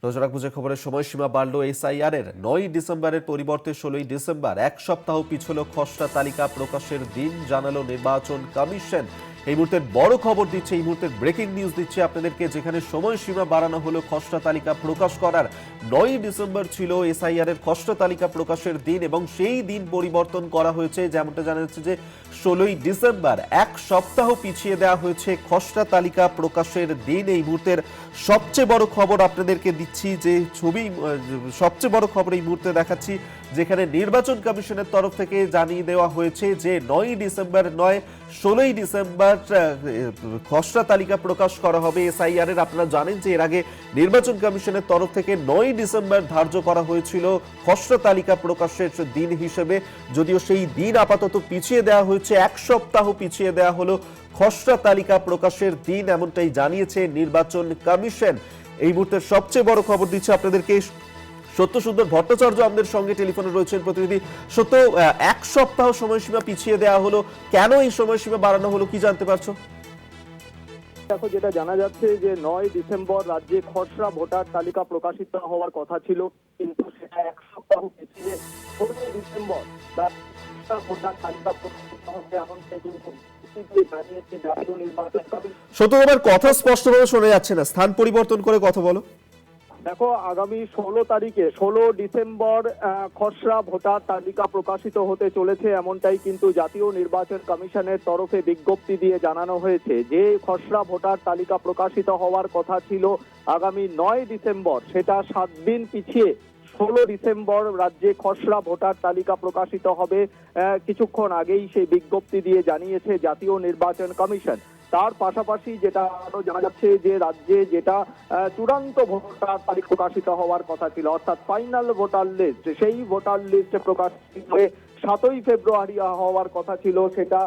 নজর রাখবো যে খবরের সময়সীমা বাড়ল এসআইআর এর 9 ডিসেম্বরের পরিবর্তে 16 ডিসেম্বর, এক সপ্তাহ পিছল খসড়া তালিকা প্রকাশের দিন, জানালো নির্বাচন কমিশন। এই মুহূর্তের বড় খবর দিচ্ছে, এই মুহূর্তের ব্রেকিং নিউজ দিচ্ছে আপনাদেরকে, যেখানে সময়সীমা বাড়ানো হলো খসড়া তালিকা প্রকাশ করার। 9 ডিসেম্বর ছিল এসআইআর এর খসড়া তালিকা প্রকাশের দিন এবং সেই দিন পরিবর্তন করা হয়েছে, যেমনটা জানা যাচ্ছে যে 16 ডিসেম্বর, এক সপ্তাহ পিছিয়ে দেওয়া হয়েছে খসড়া তালিকা প্রকাশের দিন। এই মুহূর্তের সবচেয়ে বড় খবর আপনাদেরকে দিচ্ছি, যে ছবি সবচেয়ে বড় খবর এই মুহূর্তে দেখাচ্ছি, যেখানে নির্বাচন কমিশনের তরফ থেকে জানিয়ে দেওয়া হয়েছে যে 9 ডিসেম্বর নয়, 16 ডিসেম্বর খসড়া তালিকা প্রকাশ করা হবে এসআইআর এর। আপনারা জানেন যে এর আগে নির্বাচন কমিশনের তরফ থেকে 9 ডিসেম্বর ধার্য করা হয়েছিল খসড়া তালিকা প্রকাশের দিন হিসেবে, যদিও সেই দিন আপাতত পিছিয়ে দেওয়া হয়েছে, এক সপ্তাহ পিছিয়ে দেওয়া হলো খসড়া তালিকা প্রকাশের দিন, এমনটাই জানিয়েছে নির্বাচন কমিশন। এই মুহূর্তের সবচেয়ে বড় খবর দিচ্ছে আপনাদেরকে সত্যসুন্দর ভট্টাচার্য আমাদের সঙ্গে টেলিফোনে রয়েছেন প্রতিনিধি। সত্য, এক সপ্তাহ সময়সীমা পিছিয়ে দেওয়া হলো, কেন এই সময়সীমা বাড়ানো হলো, কি জানতে পারছো? দেখো, যেটা জানা যাচ্ছে যে 9 ডিসেম্বর রাজ্যে খসড়া ভোটার তালিকা প্রকাশিত হওয়ার কথা ছিল, কিন্তু সেটা এক সপ্তাহ পিছিয়ে 16 ডিসেম্বর ভোটার তালিকা প্রকাশিত হবে, এমনটাই কিন্তু জানিয়েছে জাতীয় নির্বাচন কমিশন। সত্য, তোমার কথা স্পষ্টভাবে শোনা যাচ্ছে না, স্থান পরিবর্তন করে কথা বলো। দেখো, আগামী 16 ডিসেম্বর খসড়া ভোটার তালিকা প্রকাশিত হতে চলেছে, এমনটাই কিন্তু জাতীয় নির্বাচন কমিশনের তরফে বিজ্ঞপ্তি দিয়ে জানানো হয়েছে। যে খসড়া ভোটার তালিকা প্রকাশিত হওয়ার কথা ছিল আগামী 9 ডিসেম্বর, সেটা 7 দিন পিছিয়ে 16 ডিসেম্বর রাজ্যে খসড়া ভোটার তালিকা প্রকাশিত হবে। কিছুক্ষণ আগেই সেই বিজ্ঞপ্তি দিয়ে জানিয়েছে জাতীয় নির্বাচন কমিশন। তার পাশাপাশি যেটা আরো জানা যাচ্ছে যে রাজ্যে যেটা চূড়ান্ত ভোটার তালিকা প্রকাশিত হওয়ার কথা ছিল, অর্থাৎ ফাইনাল ভোটার লিস্ট, সেই ভোটার লিস্ট প্রকাশিত হয়ে 7ই ফেব্রুয়ারি হওয়ার কথা ছিল, সেটা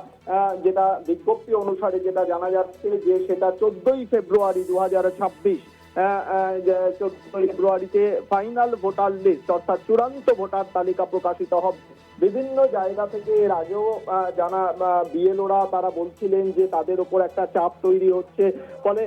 যেটা বিজ্ঞপ্তি অনুসারে যেটা জানা যাচ্ছে যে সেটা 14ই ফেব্রুয়ারি 2026। 14 ফেব্রুয়ারিতে ফাইনাল ভোটার লিস্ট অর্থাৎ চূড়ান্ত ভোটার তালিকা প্রকাশিত হবে। বিভিন্ন জায়গা থেকে এর আগেও জানা বিএলওরা তারা বলছিলেন যে তাদের উপর একটা চাপ তৈরি হচ্ছে, ফলে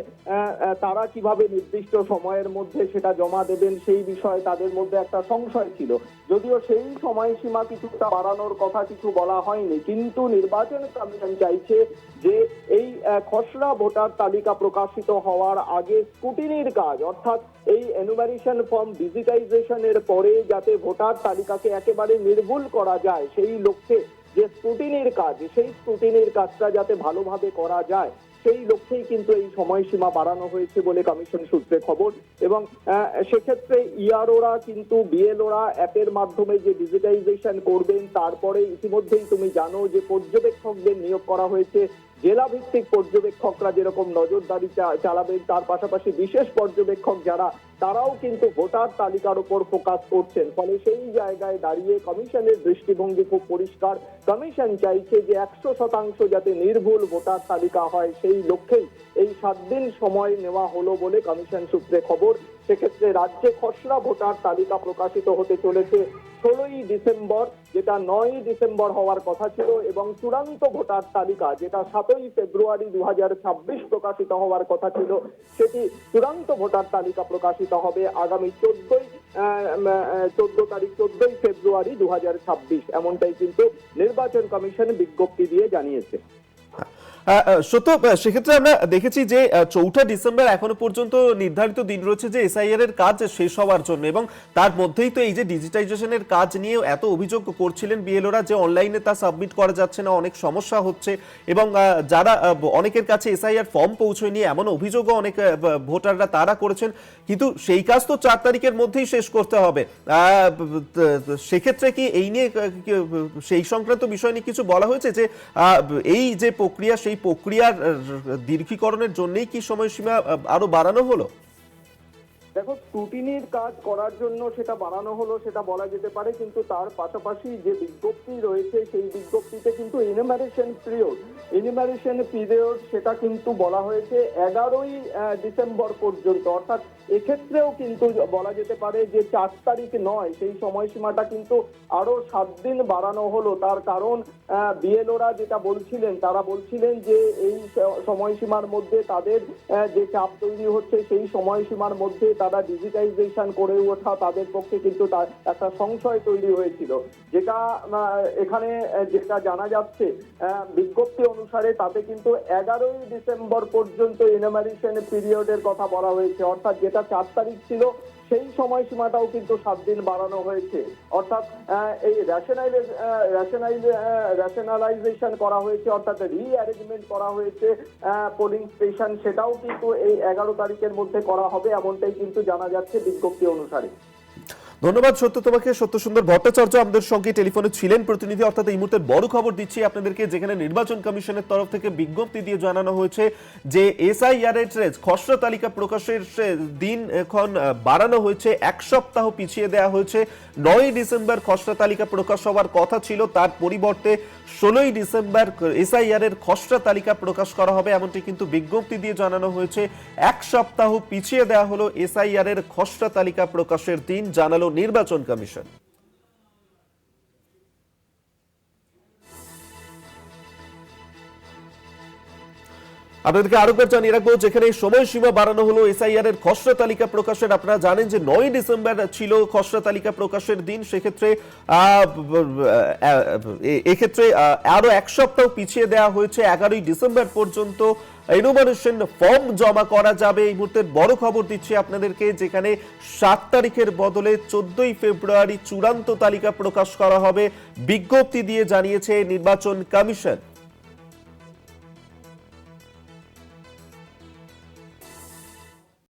তারা কিভাবে নির্দিষ্ট সময়ের মধ্যে সেটা জমা দেবেন সেই বিষয়ে তাদের মধ্যে একটা সংশয় ছিল। যদিও সেই সময়সীমা কিছুটা বাড়ানোর কথা কিছু বলা হয়নি, কিন্তু নির্বাচন কমিশন চাইছে যে এই খসড়া ভোটার তালিকা প্রকাশিত হওয়ার আগে স্ক্রুটিনির কাজ, অর্থাৎ এই এনুমারেশন ফর্ম ডিজিটাইজেশনের পরে যাতে ভোটার তালিকাকে একেবারে নির্ভুল করা যায়, সেই লক্ষ্যে যে স্ক্রুটিনির কাজ, সেই স্ক্রুটিনির কাজটা যাতে ভালোভাবে করা যায়, সেই লক্ষ্যেই কিন্তু এই সময়সীমা বাড়ানো হয়েছে বলে কমিশন সূত্রে খবর। এবং সেক্ষেত্রে ইআরওরা কিন্তু বিএলওরা অ্যাপের মাধ্যমে যে ডিজিটাইজেশন করবেন, তারপরে ইতিমধ্যেই তুমি জানো যে পর্যবেক্ষকদের নিয়োগ করা হয়েছে। জেলা ভিত্তিক পর্যবেক্ষকরা যেরকম নজরদারি চালাবেন, তার পাশাপাশি বিশেষ পর্যবেক্ষক যারা, তারাও কিন্তু ভোটার তালিকার উপর ফোকাস করছেন। ফলে সেই জায়গায় দাঁড়িয়ে কমিশনের দৃষ্টিভঙ্গি খুব পরিষ্কার। কমিশন চাইছে যে 100% যাতে নির্ভুল ভোটার তালিকা হয়, সেই লক্ষ্যেই এই 7 দিন সময় নেওয়া হলো বলে কমিশন সূত্রে খবর। সেক্ষেত্রে রাজ্যে খসড়া ভোটার তালিকা প্রকাশিত হতে চলেছে 16ই ডিসেম্বর, যেটা 9ই ডিসেম্বর হওয়ার কথা ছিল, এবং চূড়ান্ত ভোটার তালিকা যেটা 7ই ফেব্রুয়ারি 2026 প্রকাশিত হওয়ার কথা ছিল, সেটি চূড়ান্ত ভোটার তালিকা প্রকাশিত হবে আগামী 14ই ফেব্রুয়ারি 2026, এমনটাই কিন্তু নির্বাচন কমিশন বিজ্ঞপ্তি দিয়ে জানিয়েছে। সত্য, সেক্ষেত্রে আমরা দেখেছি যে 4 ডিসেম্বর এখনো পর্যন্ত নির্ধারিত দিন রয়েছে যে এসআইআর এর কাজ শেষ হওয়ার জন্য, এবং তার মধ্যেই তো এই যে ডিজিটাইজেশনের কাজ নিয়ে এত অভিযোগ করছিলেন বিএলওরা যে অনলাইনে তা সাবমিট করা যাচ্ছে না, অনেক সমস্যা হচ্ছে, এবং যারা অনেকের কাছে এসআইআর ফর্ম পৌঁছয়নি এমন অভিযোগও অনেক ভোটাররা তারা করেছেন, কিন্তু সেই কাজ তো 4 তারিখের মধ্যেই শেষ করতে হবে। সেক্ষেত্রে কি এই নিয়ে সেই সংক্রান্ত বিষয় নিয়ে কিছু বলা হয়েছে যে এই যে প্রক্রিয়া, সেই প্রক্রিয়ার দীর্ঘীকরণের জন্যই কি সময়সীমা আরো বাড়ানো হলো? দেখো, স্ক্রুটিনির কাজ করার জন্য সেটা বাড়ানো হলো, সেটা বলা যেতে পারে, কিন্তু তার পাশাপাশি যে বিজ্ঞপ্তি রয়েছে সেই বিজ্ঞপ্তিতে কিন্তু এনুমারেশন পিরিয়ড সেটা কিন্তু বলা হয়েছে 11ই ডিসেম্বর পর্যন্ত। অর্থাৎ এক্ষেত্রেও কিন্তু বলা যেতে পারে যে 4 তারিখ নয়, সেই সময়সীমাটা কিন্তু আরো 7 দিন বাড়ানো হলো। তার কারণ বিএলওরা যেটা বলছিলেন, তারা বলছিলেন যে এই সময়সীমার মধ্যে তাদের যে চাপ তৈরি হচ্ছে, সেই সময়সীমার মধ্যে তারা ডিজিটাইজেশন করে ওঠা তাদের পক্ষে কিন্তু তার একটা সংশয় তৈরি হয়েছিল, যেটা এখানে যেটা জানা যাচ্ছে বিজ্ঞপ্তি অনুসারে তাতে কিন্তু 11ই ডিসেম্বর পর্যন্ত ইনামারেশন পিরিয়ডের কথা বলা হয়েছে, অর্থাৎ যেটা 4 তারিখ ছিল সেই সময়সীমাটাও কিন্তু 7 দিন বাড়ানো হয়েছে। অর্থাৎ এই রেশনালাইজেশন করা হয়েছে, অর্থাৎ রিঅ্যারেঞ্জমেন্ট করা হয়েছে পোলিং স্টেশন, সেটাও কিন্তু এই 11 তারিখের মধ্যে করা হবে, এমনটাই কিন্তু জানা যাচ্ছে বিজ্ঞপ্তি অনুসারে। ধন্যবাদ সত্য তোমাকে। সত্য সুন্দর ভট্টাচার্য আমাদের সঙ্গে টেলিফোনে ছিলেন প্রতিনিধি। অর্থাৎ এই মুহূর্তে বড় খবর দিচ্ছি আপনাদেরকে, যেখানে নির্বাচন কমিশনের তরফ থেকে বিজ্ঞপ্তি দিয়ে জানানো হয়েছে যে এসআইআর এর খসড়া তালিকা প্রকাশের দিন এখন বাড়ানো হয়েছে, 1 সপ্তাহ পিছিয়ে দেওয়া হয়েছে। 9ই ডিসেম্বর খসড়া তালিকা প্রকাশ হওয়ার কথা ছিল, তার পরিবর্তে 16ই ডিসেম্বর এসআইআর এর খসড়া তালিকা প্রকাশ করা হবে, এমনটি কিন্তু বিজ্ঞপ্তি দিয়ে জানানো হয়েছে। 1 সপ্তাহ পিছিয়ে দেওয়া হলো এসআইআর এর খসড়া তালিকা প্রকাশের দিন, জানালো নির্বাচন কমিশন। আপনাদেরকে আরেকবার জানিয়ে রাখবো, যেখানে সময়সীমা বাড়ানো হলো এসআইআর এর খসড়া তালিকা প্রকাশের। আপনারা জানেন যে 9ই ডিসেম্বর ছিল খসড়া তালিকা প্রকাশের দিন, সেক্ষেত্রে এক্ষেত্রে আরো 1 সপ্তাহ পিছিয়ে দেওয়া হয়েছে। 11ই ডিসেম্বর পর্যন্ত এনুমারেশন ফর্ম জমা করা যাবে। এই মুহূর্তের বড় খবর দিচ্ছি আপনাদেরকে, যেখানে 7 তারিখের বদলে 14ই ফেব্রুয়ারি চূড়ান্ত তালিকা প্রকাশ করা হবে, বিজ্ঞপ্তি দিয়ে জানিয়েছে নির্বাচন কমিশন।